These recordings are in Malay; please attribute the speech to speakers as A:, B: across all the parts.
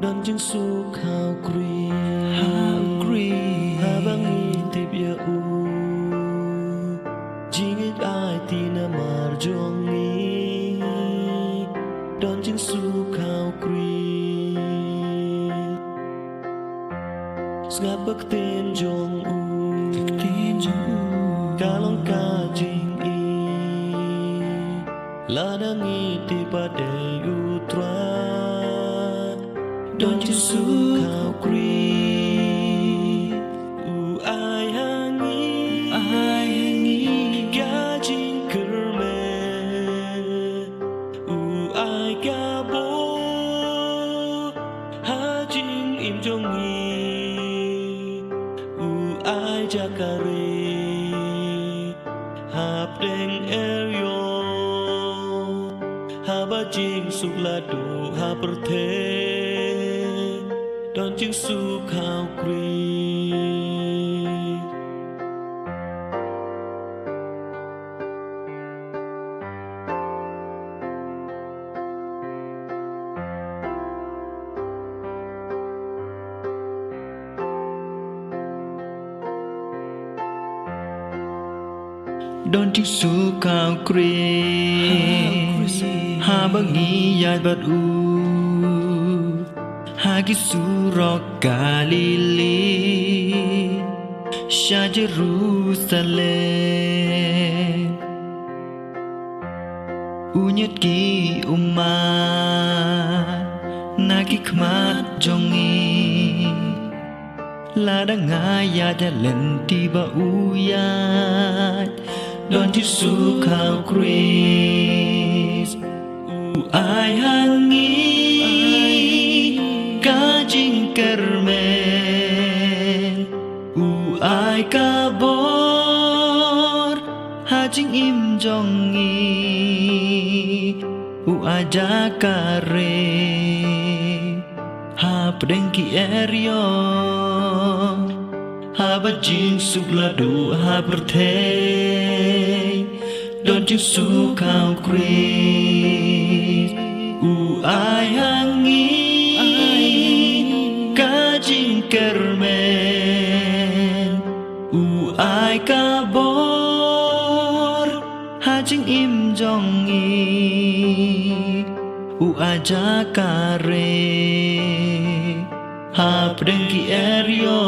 A: đón chứng su khao kri ha bangi tip ya u jingit ai tina mar jongi đón chứng su khao kri ngap bak tin jong u kalong ka jing i la dangi tipa de utra đón chứng su khao kri u ai hangi ga jing kerme u ai ga bo ha jing im jongi ai jakare hap deng eryo haba jing suklado haperte don jing su khao kri
B: đón chiếc su khao kri ha bangi yai bat u ha ki su ro Galili sha Jerusalem u nyet ki umma na ki khmat jongi la da nga ya ja len ti ba u ya đón chiếc su khao kri u ai hangi ka jing kermen u ai ka bor ha jing im jongi u ai jakare ha pedeng ki eryo ha ba jing suklado ha bertei đón chiếc su khao kri u ai hangi ka jing kermen u ai ka bor ha jing im jongi u ai jakare ha pedeng ki eryo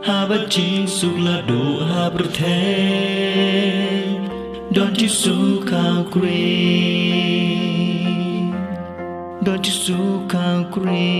B: ha ba jing suklado ha bertei đón chiếc su khao kri đón chiếc su khao kri